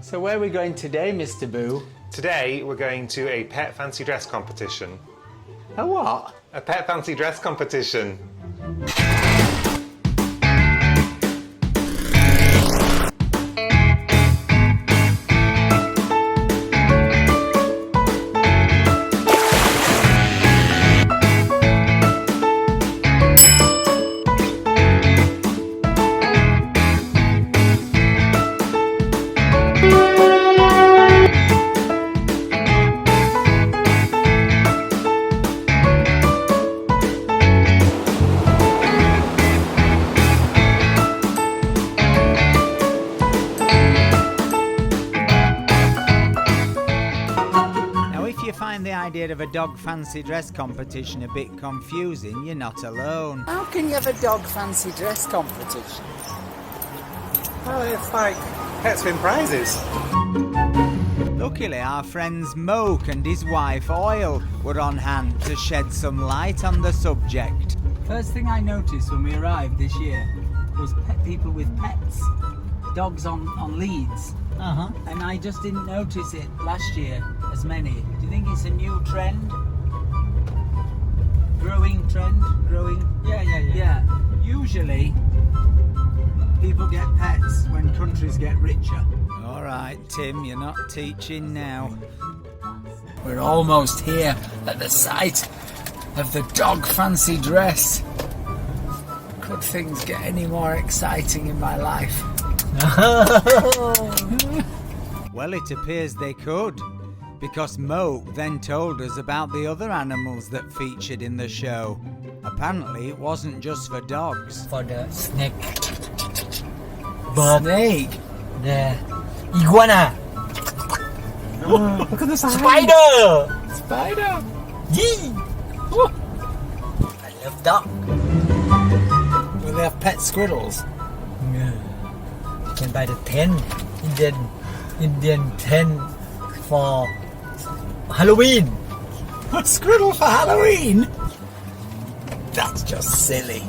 So where are we going today, Mr. Boo? Today we're going to a pet fancy dress competition. A what? A pet fancy dress competition. Find the idea of a dog fancy dress competition a bit confusing, you're not alone. How can you have a dog fancy dress competition? Well, it's like pets win prizes. Luckily, our friends Moke and his wife Oil were on hand to shed some light on the subject. First thing I noticed when we arrived this year was people with pets, dogs on leads. And I just didn't notice it last year as many. Do you think it's a new trend? Growing trend? Growing? Yeah. Usually, people get pets when countries get richer. All right, Tim, you're not teaching now. We're almost here at the site of the dog fancy dress. Could things get any more exciting in my life? Well, it appears they could, because Moke then told us about the other animals that featured in the show. Apparently, it wasn't just for dogs. For the snake. Snake? The iguana. Look at the size. Spider! Yee! I love dog. Will they have pet squirrels? Yeah. You can buy the tent, Indian tent for Halloween. A squirrel for Halloween? That's just silly.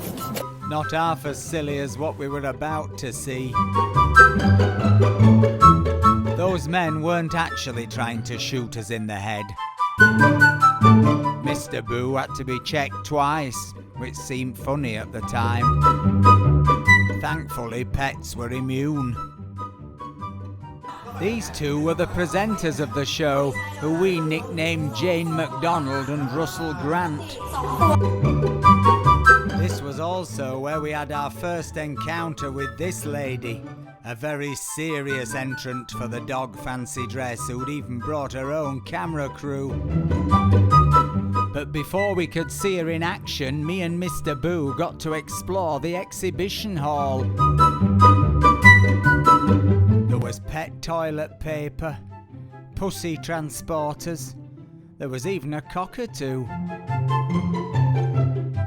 Not half as silly as what we were about to see. Those men weren't actually trying to shoot us in the head. Mr. Boo had to be checked twice, which seemed funny at the time. Thankfully, pets were immune. These two were the presenters of the show, who we nicknamed Jane McDonald and Russell Grant. This was also where we had our first encounter with this lady, a very serious entrant for the dog fancy dress who'd even brought her own camera crew. But before we could see her in action, me and Mr. Boo got to explore the exhibition hall. There was pet toilet paper, pussy transporters, there was even a cockatoo.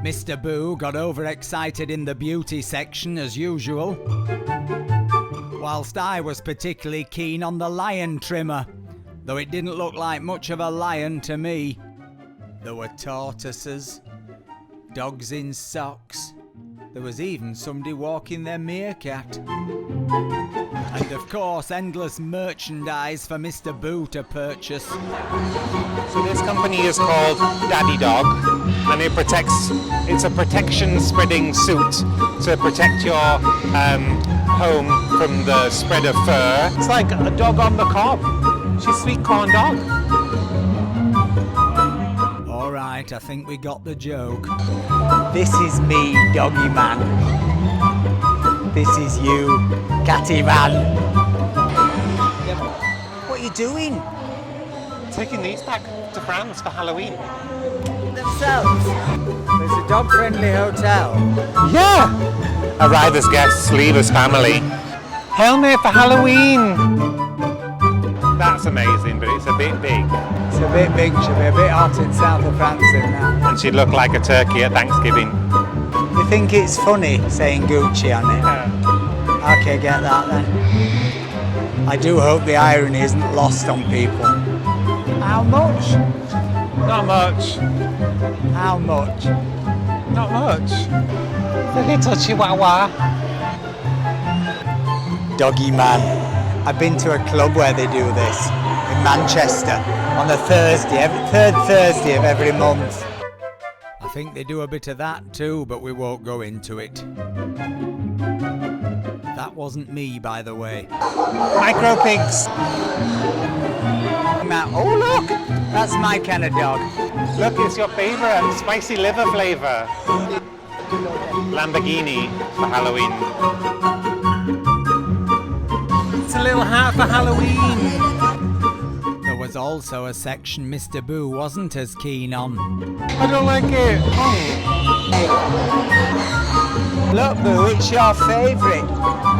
Mr. Boo got overexcited in the beauty section as usual, whilst I was particularly keen on the lion trimmer, though it didn't look like much of a lion to me. There were tortoises, dogs in socks, there was even somebody walking their meerkat. And of course, endless merchandise for Mr. Boo to purchase. So this company is called Daddy Dog, and it's a protection spreading suit to protect your home from the spread of fur. It's like a dog on the cob. She's sweet corn dog. Alright, I think we got the joke. This is me, doggy man. This is you, catty man. What are you doing? Taking these back to France for Halloween. Themselves. There's a dog-friendly hotel. Yeah! Arrive as guests, leave as family. Hail Mary for Halloween! That's amazing, but it's a bit big. It's a bit big, should be a bit hot in south of France in that. And she'd look like a turkey at Thanksgiving. You think it's funny saying Gucci on it? Okay, get that then. I do hope the irony isn't lost on people. How much? Not much. How much? Not much. The little chihuahua. Doggy man. I've been to a club where they do this in Manchester on the Thursday, third Thursday of every month. I think they do a bit of that too, but we won't go into it. That wasn't me, by the way. Micro pigs. Oh look, that's my kind of dog. Look, it's your favourite, spicy liver flavour. Lamborghini for Halloween. It's a little hat for Halloween. There was also a section Mr. Boo wasn't as keen on. I don't like it. Look, Boo, it's your favourite.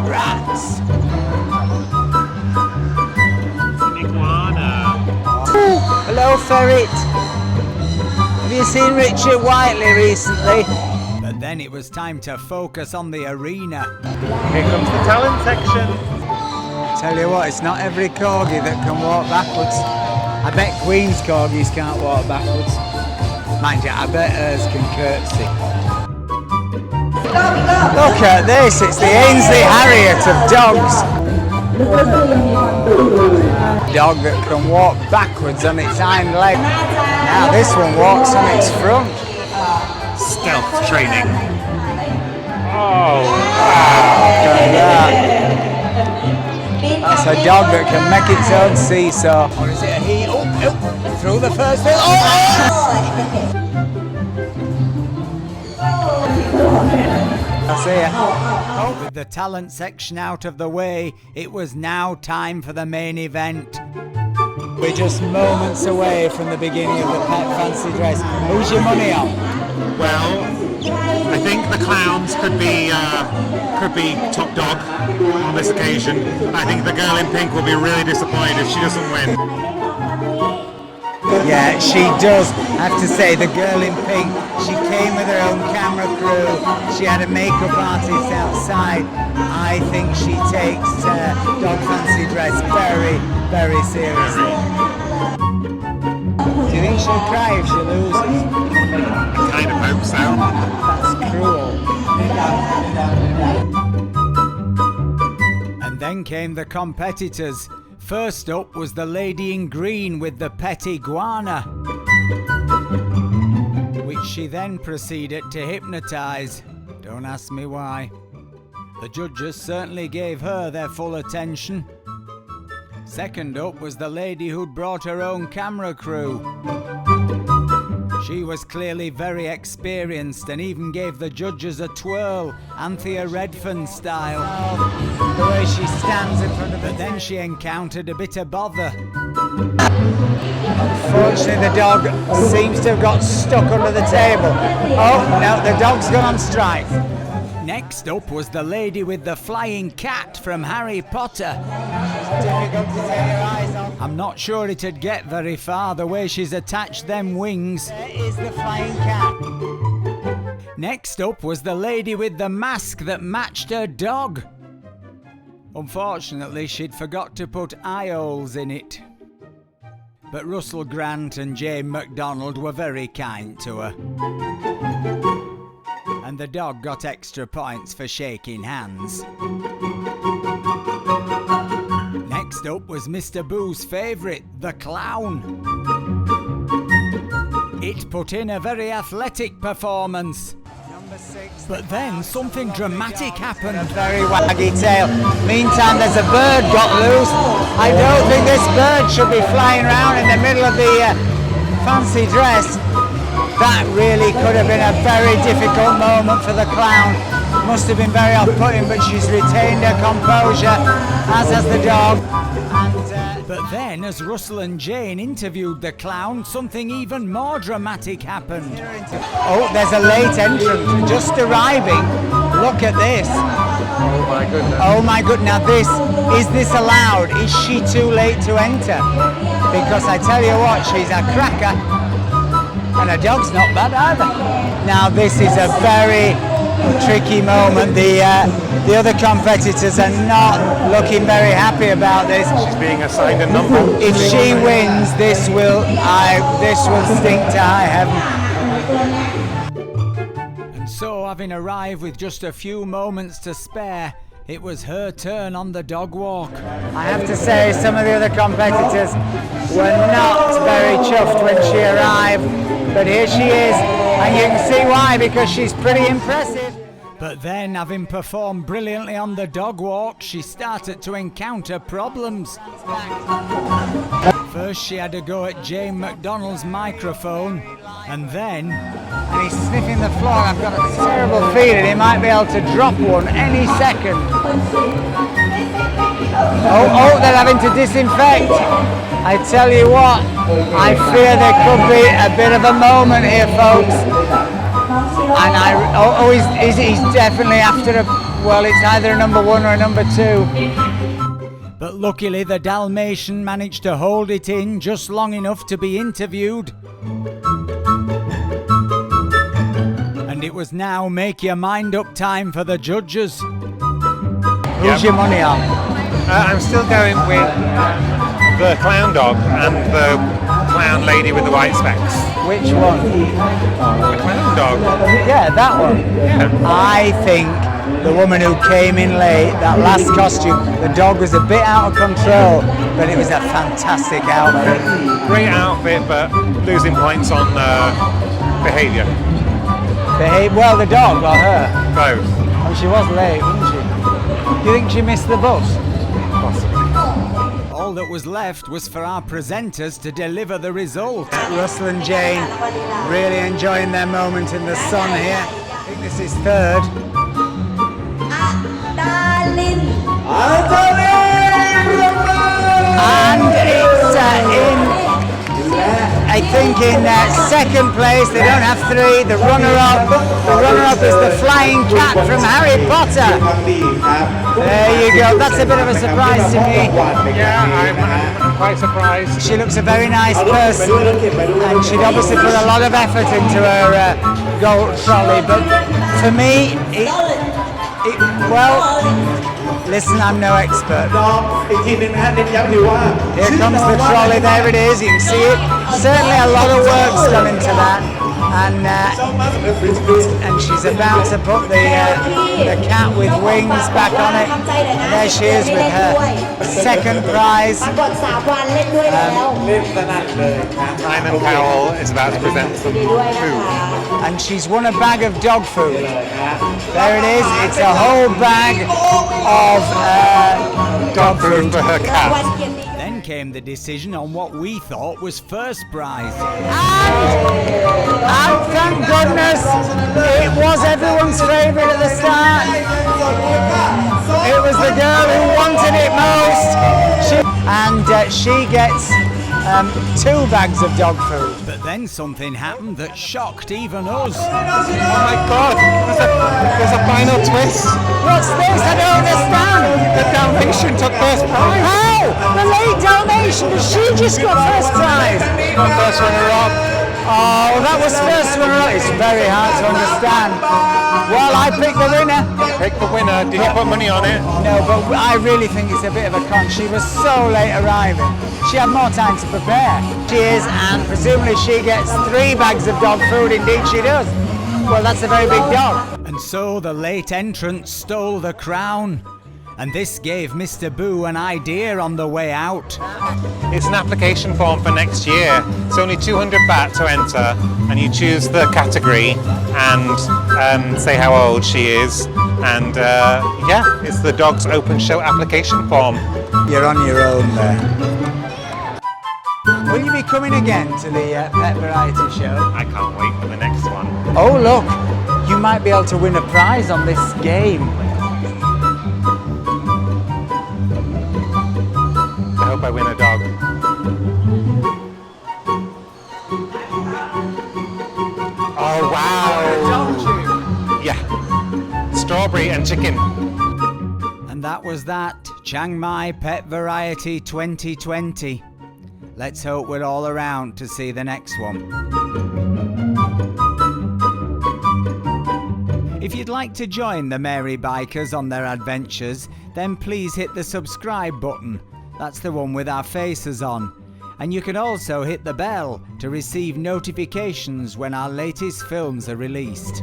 Rats. Iguana. Ooh, hello, ferret. Have you seen Richard Whiteley recently? But then it was time to focus on the arena. Here comes the talent section. Tell you what, it's not every corgi that can walk backwards. I bet Queen's corgis can't walk backwards. Mind you, I bet hers can curtsy. Look at this, it's the Ainsley Harriet of dogs. Dog that can walk backwards on its hind leg. Now this one walks on its front. Stealth training. Oh, Look at that. That's a dog that can make its own seesaw. Or is it a he? Oh, through the first bit. Oh! I see ya. With the talent section out of the way, it was now time for the main event. We're just moments away from the beginning of the pet fancy dress. Who's your money on? well, I think the clowns could be top dog on this occasion. I think the girl in pink will be really disappointed if she doesn't win. Yeah, she does. I have to say, the girl in pink, she came with her own camera crew. She had a makeup artist outside. I think she takes dog fancy dress very, very seriously. Do you think she'll cry if she loses? I kind of hope so. That's cruel. And then came the competitors. First up was the lady in green with the pet iguana, which she then proceeded to hypnotise. Don't ask me why. The judges certainly gave her their full attention. Second up was the lady who'd brought her own camera crew. She was clearly very experienced and even gave the judges a twirl, Anthea Redfern style. The way she stands in front of But then she encountered a bit of bother. Unfortunately, the dog seems to have got stuck under the table. Oh, no, the dog's gone on strike. Next up was the lady with the flying cat from Harry Potter. Difficult to take your eyes off. I'm not sure it'd get very far the way she's attached them wings. There is the flying cat. Next up was the lady with the mask that matched her dog. Unfortunately, she'd forgot to put eye holes in it. But Russell Grant and Jane MacDonald were very kind to her. And the dog got extra points for shaking hands. Next up was Mr. Boo's favourite, the clown. It put in a very athletic performance. Number 6. But then something dramatic A happened. very waggy tail. Meantime, there's a bird got loose. I don't think this bird should be flying around in the middle of the fancy dress. That really could have been a very difficult moment for the clown. Must have been very off-putting, but she's retained her composure, as has the dog. And, But then, as Russell and Jane interviewed the clown, something even more dramatic happened. oh, there's a late entrant just arriving. Look at this. Oh my goodness. Oh my goodness, now is this allowed? Is she too late to enter? Because I tell you what, she's a cracker. And her dog's not bad either. Now this is a very tricky moment. The other competitors are not looking very happy about this. She's being assigned a number. If she wins, this will stink to high heaven. And so, having arrived with just a few moments to spare, it was her turn on the dog walk. I have to say some of the other competitors were not very chuffed when she arrived, but here she is, and you can see why, because she's pretty impressive. But then, having performed brilliantly on the dog walk, she started to encounter problems. First she had to go at Jane McDonald's microphone, and then... And he's sniffing the floor. I've got a terrible feeling he might be able to drop one any second. Oh, they're having to disinfect. I tell you what, I fear there could be a bit of a moment here, folks. And he's definitely after well, it's either a number 1 or a number 2. But luckily the Dalmatian managed to hold it in just long enough to be interviewed. And it was now make your mind up time for the judges. Who's your money on? I'm still going with the clown dog and the clown lady with the white specs. Which one? The clown dog. Yeah, that one. Yeah. I think the woman who came in late, that last costume, the dog was a bit out of control, but it was a fantastic outfit. Great outfit, but losing points on behaviour. Well, the dog or her? Both. Oh, she was late, wasn't she? Do you think she missed the bus? Possibly. All that was left was for our presenters to deliver the result. Russell and Jane really enjoying their moment in the sun here. I think this is third. And it's I think in second place, they don't have 3, the runner-up is the flying cat from Harry Potter. There you go, that's a bit of a surprise to me. Yeah, I'm quite surprised. She looks a very nice person, and she'd obviously put a lot of effort into her gold trolley, but for me, well, listen, I'm no expert. Here comes the trolley, there it is, you can see it. Certainly a lot of work's gone into that. And she's about to put the cat with wings back on it. And there she is with her second prize. Simon Cowell is about to present some food. And she's won a bag of dog food. There it is, it's a whole bag of dog food for her cat. Then came the decision on what we thought was first prize. And thank goodness it was everyone's favourite at the start. It was the girl who wanted it most. She gets 2 bags of dog food. But then something happened that shocked even us. Oh my God! There's a final twist. What's this? I don't understand. The Dalmatian took first prize. How? The late Dalmatian, she just got first prize. First runner-up. Oh, that was first runner-up. It's very hard to understand. Well, I picked the winner. Pick the winner. Did you put money on it? No, but I really think it's a bit of a con. She was so late arriving. She had more time to prepare. She is, and presumably she gets 3 bags of dog food. Indeed she does. Well, that's a very big dog. And so the late entrant stole the crown. And this gave Mr. Boo an idea on the way out. It's an application form for next year. It's only 200 baht to enter, and you choose the category and say how old she is. And yeah, it's the dog's open show application form. You're on your own there. Will you be coming again to the Pet Variety show? I can't wait for the next one. Oh look, you might be able to win a prize on this game. I hope I win a dog. Oh wow! Don't you? Yeah. Strawberry and chicken. And that was that. Chiang Mai Pet Variety 2020. Let's hope we're all around to see the next one. If you'd like to join the Merry Bikers on their adventures, then please hit the subscribe button. That's the one with our faces on. And you can also hit the bell to receive notifications when our latest films are released.